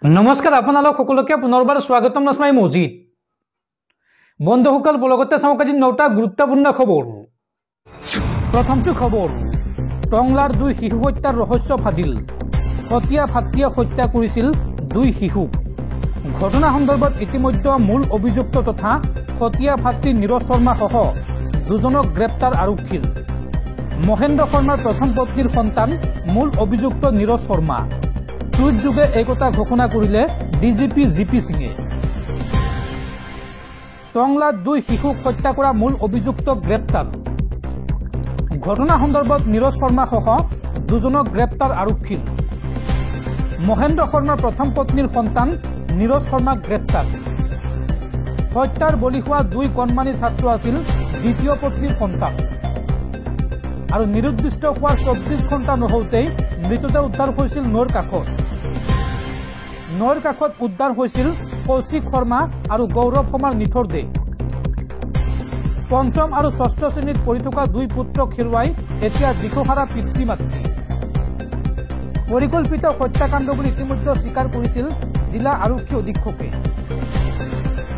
নমস্কাৰ আপোনালোক সকলোকে পুনৰবাৰ স্বাগতম নাছমাই মজিদ বন্ধুসকল বলগতে চাওক আজি নটা গুৰুত্বপূৰ্ণ খবৰ। প্ৰথমটো খবৰ, টংলাৰ দুই শিশু হত্যাৰ ৰহস্য ফাদিল। হত্যা ভাতৃয়ে হত্যা কৰিছিল দুই শিশুক। ঘটনা সন্দৰ্ভত ইতিমধ্যে মূল অভিযুক্ত তথা হত্যা ভাতৃ নীৰজ শৰ্মা সহ দুজনক গ্ৰেপ্তাৰ আৰক্ষীৰ। মহেন্দ্ৰ শৰ্মাৰ প্ৰথম পত্নীৰ সন্তান মূল অভিযুক্ত নীৰজ শৰ্মা। টুইট যোগে এই কথা ঘোষণা কৰিলে ডিজিপি জিপি সিঙে। টংলাত দুই শিশুক হত্যা কৰা মূল অভিযুক্ত গ্ৰেপ্তাৰ। ঘটনা সন্দৰ্ভত নীৰজ শৰ্মা সহ দুজনক গ্ৰেপ্তাৰ আৰক্ষীৰ। মহেন্দ্ৰ শৰ্মাৰ প্ৰথম পত্নীৰ সন্তান নীৰজ শৰ্মাক গ্ৰেপ্তাৰ। হত্যাৰ বলি হোৱা দুই কণমানি ছাত্ৰ আছিল দ্বিতীয় পত্নীৰ সন্তান। আৰু নিৰুদ্দিষ্ট হোৱাৰ 24 ঘণ্টা নহওঁতেই মৃতদেহ উদ্ধাৰ হৈছিল নৈৰ কাষত। নৈৰ কাষত উদ্ধাৰ হৈছিল কৌশিক শৰ্মা আৰু গৌৰৱ শৰ্মাৰ নিথৰ দেহ। পঞ্চম আৰু ষষ্ঠ শ্ৰেণীত পঢ়ি থকা দুই পুত্ৰক হেৰুৱাই এতিয়া দিশহাৰা পিতৃ মাতৃ। পৰিকল্পিত হত্যাকাণ্ড বুলি ইতিমধ্যে স্বীকাৰ কৰিছিল জিলা আৰক্ষী অধীক্ষকে।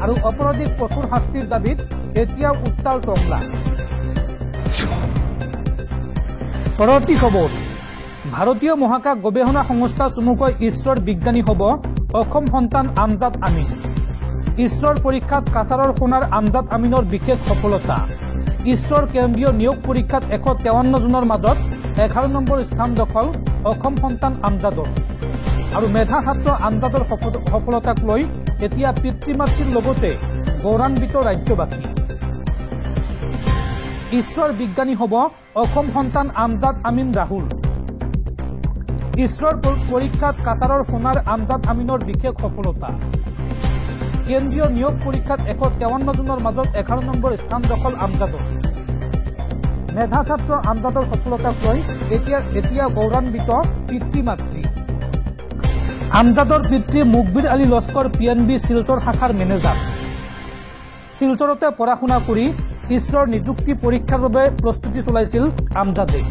আৰু অপৰাধীক কঠোৰ শাস্তিৰ দাবীত এতিয়াও উত্তাল টংলা। পৰৱৰ্তী খবৰ, ভাৰতীয় মহাকাশ গৱেষণা সংস্থা চমুকৈ ইছৰোৰ বিজ্ঞানী হ'ব অসম সন্তান আমজাদ আমিন। ইছৰোৰ পৰীক্ষাত কাছাৰৰ সোণাৰ আমজাদ আমিনৰ বিশেষ সফলতা। ইছৰোৰ কেন্দ্ৰীয় নিয়োগ পৰীক্ষাত 153 জনৰ মাজত 11 নম্বৰ স্থান দখল অসম সন্তান আমজাদৰ। আৰু মেধা ছাত্ৰ আমজাদৰ সফলতাক লৈ এতিয়া পিতৃ মাতৃৰ লগতে গৌৰৱান্বিত ৰাজ্যবাসী। ইছৰোৰ বিজ্ঞানী হ'ব অসম সন্তান আমজাদ আমিন ৰাহুল। ইছৰোৰ পৰীক্ষাত কাছাৰৰ সোণাৰ আমজাদ আমিনৰ বিশেষ সফলতা। কেন্দ্ৰীয় নিয়োগ পৰীক্ষাত 153 জনৰ মাজত 11 নম্বৰ স্থান দখল আমজাদৰ। মেধা ছাত্ৰ আমজাদৰ সফলতাক লৈ এতিয়া গৌৰৱান্বিত পিতৃ মাতৃ। আমজাদৰ পিতৃ মুকবিৰ আলী লস্কৰ PNB শিলচৰ শাখাৰ মেনেজাৰ। শিলচৰতে পঢ়া শুনা কৰি ইছৰোৰ নিযুক্তি পৰীক্ষাৰ বাবে প্ৰস্তুতি চলাইছিল আমজাদে।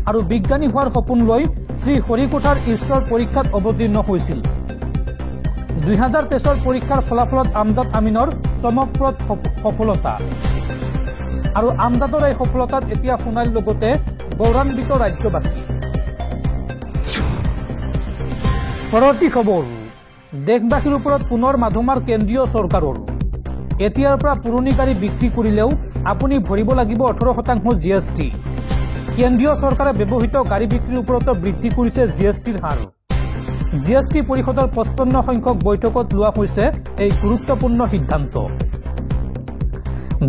আৰু বিজ্ঞানী হোৱাৰ সপোন লৈ শ্ৰীহৰিকোঠাৰ ইছৰোৰ পৰীক্ষাত অৱতীৰ্ণ হৈছিল। 2023 পৰীক্ষাৰ ফলাফলত আমজাদ আমিনৰ চমকপ্ৰদ সফলতা। আৰু আমজাদৰ এই সফলতাত এতিয়া শুনাৰ লগতে গৌৰৱান্বিত ৰাজ্যবাসী। পৰৱৰ্তী খবৰ, দেশবাসীৰ ওপৰত পুনৰ মাধমাৰ কেন্দ্ৰীয় চৰকাৰৰ। এতিয়াৰ পৰা পুৰণি গাড়ী বিক্ৰী কৰিলেও আপুনি ভৰিব লাগিব 18% GST। কেন্দ্ৰীয় চৰকাৰে ব্যৱহৃত গাড়ী বিক্ৰীৰ ওপৰতো বৃদ্ধি কৰিছে GSTৰ হাৰ। GST পৰিষদৰ 55 সংখ্যক বৈঠকত লোৱা হৈছে এই গুৰুত্বপূৰ্ণ সিদ্ধান্ত।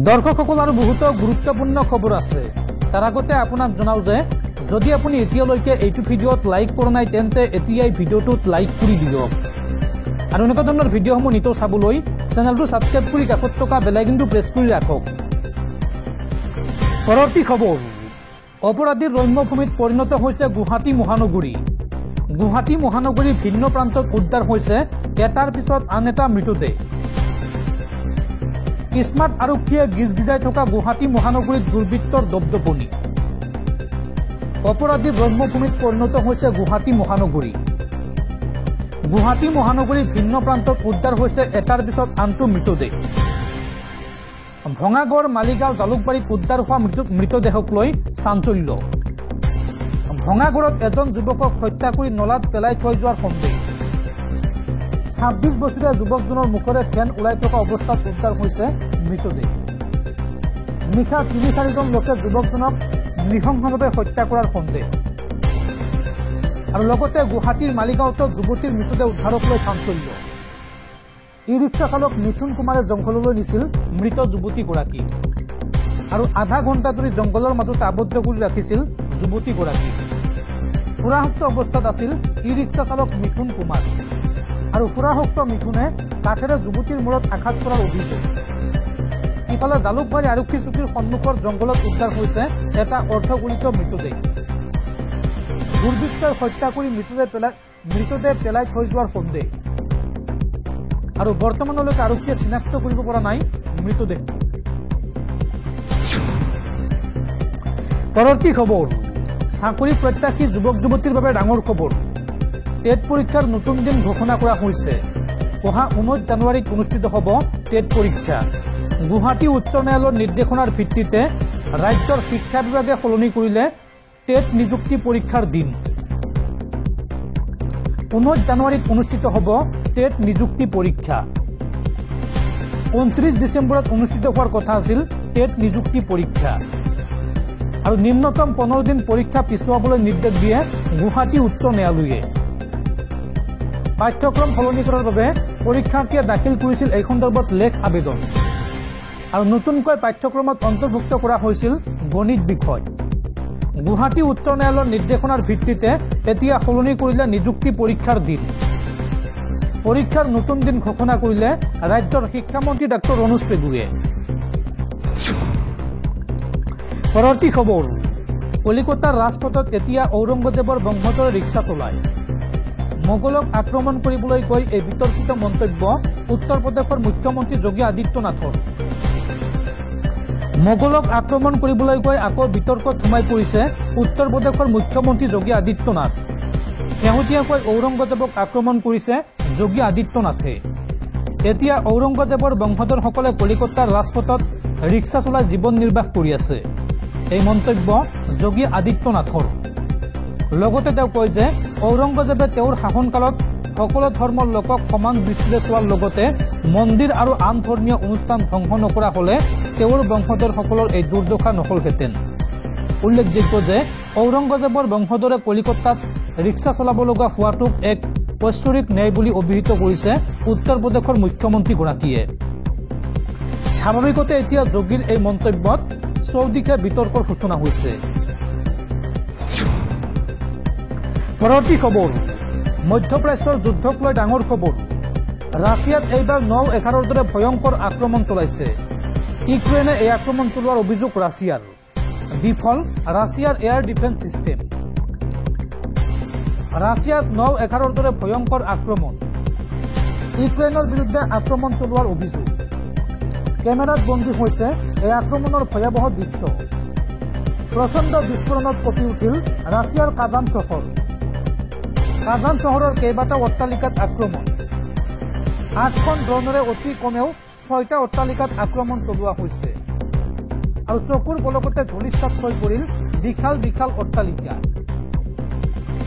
দৰ্শকসকল, আৰু বহুতো গুৰুত্বপূৰ্ণ খবৰ আছে। তাৰ আগতে আপোনাক জনাও যে যদি আপুনি এতিয়ালৈকে এইটো ভিডিঅ'ত লাইক কৰা নাই তেন্তে এতিয়াই ভিডিঅ'টোত লাইক কৰি দিয়ক। আৰু এনেকুৱা ধৰণৰ ভিডিঅ'সমূহ নিতৌ চাবলৈ চেনেলটো ছাবস্ক্ৰাইব কৰি কাষত থকা বেল আইকনটো প্ৰেছ কৰি ৰাখক। পৰৱৰ্তী খবৰ, অপৰাধীৰ ৰম্যভূমিত পৰিণত হৈছে গুৱাহাটী মহানগৰী। গুৱাহাটী মহানগৰীৰ ভিন্ন প্ৰান্তত উদ্ধাৰ হৈছে এটাৰ পিছত আন এটা মৃতদেহ। স্মাৰ্ট আৰক্ষীয়ে গিজগিজাই থকা গুৱাহাটী মহানগৰীত দুৰ্বৃত্তৰ দপদপনি। অপৰাধীৰ ৰম্যভূমিত পৰিণত হৈছে গুৱাহাটী মহানগৰী। গুৱাহাটী মহানগৰীৰ ভিন্ন প্ৰান্তত উদ্ধাৰ হৈছে এটাৰ পিছত আনটো মৃতদেহ। ভঙাগড়, মালিগাঁও, জালুকবাৰীত উদ্ধাৰ হোৱা মৃতদেহক লৈ চাঞ্চল্য। ভঙাগড়ত এজন যুৱকক হত্যা কৰি নলাত পেলাই থৈ যোৱাৰ সন্দেহ। 26 বছৰীয়া যুৱকজনৰ মুখৰে ফেন ওলাই থকা অৱস্থাত উদ্ধাৰ হৈছে মৃতদেহ। নিশা 3-4জন লোকে যুৱকজনক নৃশংসভাৱে হত্যা কৰাৰ সন্দেহ। আৰু লগতে গুৱাহাটীৰ মালিগাঁৱতো যুৱতীৰ মৃতদেহ উদ্ধাৰক লৈ চাঞ্চল্য। ই ৰিক্সা চালক মিথুন কুমাৰে জংঘললৈ নিছিল মৃত যুৱতীগৰাকী। আৰু আধা ঘণ্টা ধৰি জংঘলৰ মাজত আবদ্ধ কৰি ৰাখিছিল যুৱতীগৰাকী। সুৰাসক্ত অৱস্থাত আছিল ই ৰিক্সা চালক মিথুন কুমাৰ। আৰু সুৰাসক্ত মিথুনে কাঠেৰে যুৱতীৰ মূৰত আঘাত কৰাৰ অভিযোগ। ইফালে জালুকবাৰী আৰক্ষী চকীৰ সন্মুখৰ জংঘলত উদ্ধাৰ হৈছে এটা অৰ্ধগলিত মৃতদেহ। দুৰ্বৃত্তই হত্যা কৰি মৃতদেহ পেলাই থৈ যোৱাৰ সন্দেহ। আৰু বৰ্তমানলৈকে আৰক্ষীয়ে চিনাক্ত কৰিব পৰা নাই মৃতদেহটো। পৰৱৰ্তী খবৰ, চাকৰি প্ৰত্যাশী যুৱক যুৱতীৰ বাবে ডাঙৰ খবৰ। টেট পৰীক্ষাৰ নতুন দিন ঘোষণা কৰা হৈছে। অহা 19 জানুৱাৰীত অনুষ্ঠিত হ'ব টেট পৰীক্ষা। গুৱাহাটী উচ্চ ন্যায়ালয়ৰ নিৰ্দেশনাৰ ভিত্তিতে ৰাজ্যৰ শিক্ষা বিভাগে সলনি কৰিলে টেট নিযুক্তি পৰীক্ষাৰ দিন। 19 জানুৱাৰীত অনুষ্ঠিত হ'ব টেট নিযুক্তি পৰীক্ষা। 29 ডিচেম্বৰত অনুষ্ঠিত হোৱাৰ কথা আছিল টেট নিযুক্তি পৰীক্ষা। আৰু নিম্নতম 15 দিন পৰীক্ষা পিছুৱাবলৈ নিৰ্দেশ দিয়ে গুৱাহাটী উচ্চ ন্যায়ালয়ে। পাঠ্যক্ৰম সলনি কৰাৰ বাবে পৰীক্ষাৰ্থীয়ে দাখিল কৰিছিল এই সন্দৰ্ভত লেখ আবেদন। আৰু নতুনকৈ পাঠ্যক্ৰমত অন্তৰ্ভুক্ত কৰা হৈছিল গণিত বিষয়। গুৱাহাটী উচ্চ ন্যায়ালয়ৰ নিৰ্দেশনাৰ ভিত্তিতে এতিয়া সলনি কৰিলে নিযুক্তি পৰীক্ষাৰ দিন। পৰীক্ষাৰ নতুন দিন ঘোষণা কৰিলে ৰাজ্যৰ শিক্ষামন্ত্ৰী ডঃ ৰণোজ পেগুৱে। পৰৱৰ্তী খবৰ, কলিকতাৰ ৰাজপথত এতিয়া ঔৰংগজেবৰ বংশধৰে ৰিক্সা চলায়। মোগলক আক্ৰমণ কৰিবলৈ গৈ এই বিতৰ্কিত মন্তব্য উত্তৰ প্ৰদেশৰ মুখ্যমন্ত্ৰী যোগী আদিত্যনাথৰ। মোগলক আক্ৰমণ কৰিবলৈ গৈ আকৌ বিতৰ্কত সোমাই পৰিছে উত্তৰ প্ৰদেশৰ মুখ্যমন্ত্ৰী যোগী আদিত্যনাথ। শেহতীয়াকৈ ঔৰংগজেবক আক্ৰমণ কৰিছে যোগী আদিত্যনাথে। এতিয়া ঔৰংগজেবৰ বংশধৰসকলে কলিকতাৰ ৰাজপথত ৰিক্সা চলাই জীৱন নিৰ্বাহ কৰি আছে। এই মন্তব্য যোগী আদিত্যনাথৰ। লগতে তেওঁ কয় যে ঔৰংগজেবে তেওঁৰ শাসনকালত সকলো ধৰ্মৰ লোকক সমান দৃষ্টিৰে চোৱাৰ লগতে মন্দিৰ আৰু আন ধৰ্মীয় অনুষ্ঠান ধ্বংস নকৰা হলে তেওঁৰ বংশধৰসকলৰ এই দুৰ্দশা নহলহেঁতেন। উল্লেখযোগ্য যে ঔৰংগজেবৰ বংশধৰে কলিকতাত ৰিক্সা চলাব লগা হোৱাটোক এক ঐশ্বৰিক ন্যায় বুলি অভিহিত কৰিছে উত্তৰ প্ৰদেশৰ মুখ্যমন্ত্ৰীগৰাকীয়ে। স্বাভাৱিকতে এতিয়া যোগীৰ এই মন্তব্যত চৌদিশে বিতৰ্কৰ সূচনা হৈছে। পৰৱৰ্তী খবৰ, মধ্যপ্ৰাচ্যৰ যুদ্ধক লৈ ডাঙৰ খবৰ। ৰাছিয়াত এইবাৰ 9/11ৰ দৰে ভয়ংকৰ আক্ৰমণ চলাইছে। ইউক্ৰেইনে এই আক্ৰমণ চলোৱাৰ অভিযোগ ৰাছিয়াৰ। বিফল ৰাছিয়াৰ এয়াৰ ডিফেন্স ছিষ্টেম। ৰাছিয়াত 9/11ৰ দৰে ভয়ংকৰ আক্ৰমণ। ইউক্ৰেইনৰ বিৰুদ্ধে আক্ৰমণ চলোৱাৰ অভিযোগ। কেমেৰাত বন্দী হৈছে এই আক্ৰমণৰ ভয়াৱহ দৃশ্য। প্ৰচণ্ড বিস্ফোৰণত কঁপি উঠিল ৰাছিয়াৰ কাজান চহৰ। কাজান চহৰৰ কেইবাটাও অট্টালিকাত আক্ৰমণ। 8খন ড্ৰোনেৰে অতি কমেও 6টা অট্টালিকাত আক্ৰমণ চলোৱা হৈছে। আৰু চকুৰ পলকতে ধূলিসাৎ হৈ পৰিল বিশাল বিশাল অট্টালিকা।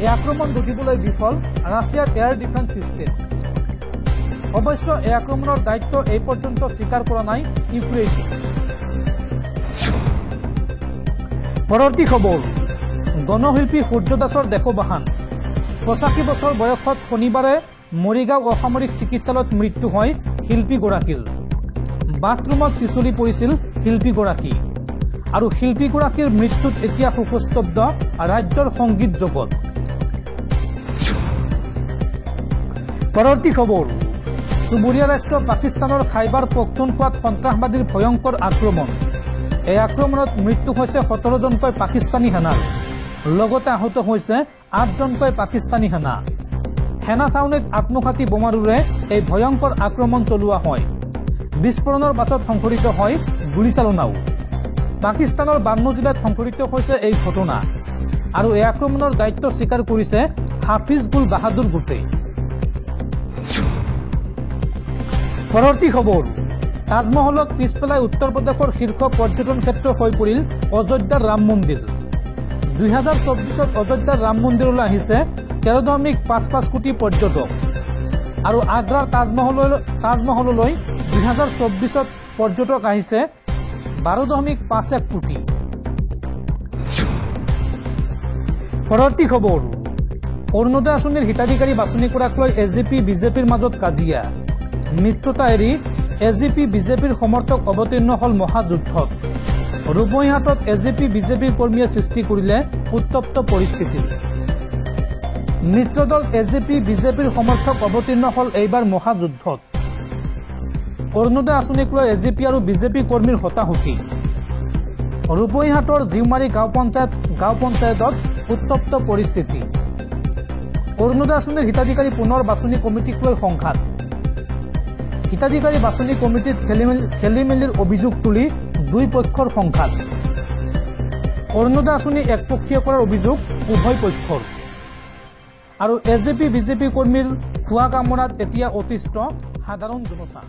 এই আক্ৰমণ ৰুধিবলৈ বিফল ৰাছিয়াৰ এয়াৰ ডিফেন্স ছিষ্টেম। অৱশ্য এই আক্ৰমণৰ দায়িত্ব এই পৰ্যন্ত স্বীকাৰ কৰা নাই ইউক্ৰেইনে। পৰৱৰ্তী খবৰ, গণশিল্পী সূৰ্য দাসৰ দেশবাহান। 85 বছৰ বয়সত শনিবাৰে মৰিগাঁও অসামৰিক চিকিৎসালয়ত মৃত্যু হয় শিল্পীগৰাকীৰ। বাথৰুমত পিছলি পৰিছিল শিল্পীগৰাকী। আৰু শিল্পীগৰাকীৰ মৃত্যুত এতিয়া শোকস্তব্ধ ৰাজ্যৰ সংগীত জগত। পৰৱৰ্তী খবৰ, চুবুৰীয়া ৰাষ্ট্ৰ পাকিস্তানৰ খাইবাৰ পখতুনখোৱাত সন্ত্ৰাসবাদীৰ ভয়ংকৰ আক্ৰমণ। এই আক্ৰমণত মৃত্যু হৈছে 17জনকৈ পাকিস্তানী সেনাৰ। লগতে আহত হৈছে 8জনকৈ পাকিস্তানী সেনা। সেনা ছাউনীত আত্মঘাতী বোমাৰুৰে এই ভয়ংকৰ আক্ৰমণ চলোৱা হয়। বিস্ফোৰণৰ পাছত সংঘটিত হয় গুলীচালনাও। পাকিস্তানৰ বান্নু জিলাত সংঘটিত হৈছে এই ঘটনা। আৰু এই আক্ৰমণৰ দায়িত্ব স্বীকাৰ কৰিছে হাফিজ গুল বাহাদুৰ গোটে। পৰৱৰ্তী খবৰ, তাজমহলক পিছ পেলাই উত্তৰ প্ৰদেশৰ শীৰ্ষ পৰ্যটন ক্ষেত্ৰ হৈ পৰিল অযোধ্যাৰ ৰাম মন্দিৰ। 2024ত অযোধ্যাৰ ৰাম মন্দিৰলৈ আহিছে 13.55 কোটি পৰ্যটক। আৰু আগ্ৰাৰ তাজমহললৈ 2024ত পৰ্যটক আহিছে 12.51 কোটি। পৰৱৰ্তী খবৰ, অৰুণোদয় আঁচনিৰ হিতাধিকাৰী বাছনি কৰাক লৈ এজিপি বিজেপিৰ মাজত কাজিয়া। মিত্ৰতা এৰি এজিপি বিজেপিৰ সমৰ্থক অৱতীৰ্ণ হল মহাযুদ্ধত। ৰূপহীহাটত এজিপি বিজেপিৰ কৰ্মীয়ে সৃষ্টি কৰিলে উত্তপ্ত পৰিস্থিতি। মিত্ৰদল এজিপি বিজেপিৰ সমৰ্থক অৱতীৰ্ণ হল এইবাৰ মহাযুদ্ধত। অৰুণোদয় আঁচনিক লৈ এজিপি আৰু বিজেপি কৰ্মীৰ হতাহতি। ৰূপহীহাটৰ জিউমাৰী গাঁও পঞ্চায়তত উত্তপ্ত পৰিস্থিতি। অৰুণোদয় আঁচনিৰ হিতাধিকাৰী পুনৰ বাছনি কমিটিক লৈ সংঘাত। হিতাধিকাৰী বাছনি কমিটিত খেলিমেলিৰ অভিযোগ তুলি দুই পক্ষৰ সংঘাত। অৰুণোদয় আঁচনি একপক্ষীয় কৰাৰ অভিযোগ উভয় পক্ষৰ। আৰু এজেপি বিজেপি কৰ্মীৰ খোৱা কামৰাত এতিয়া অতিষ্ঠ সাধাৰণ জনতা।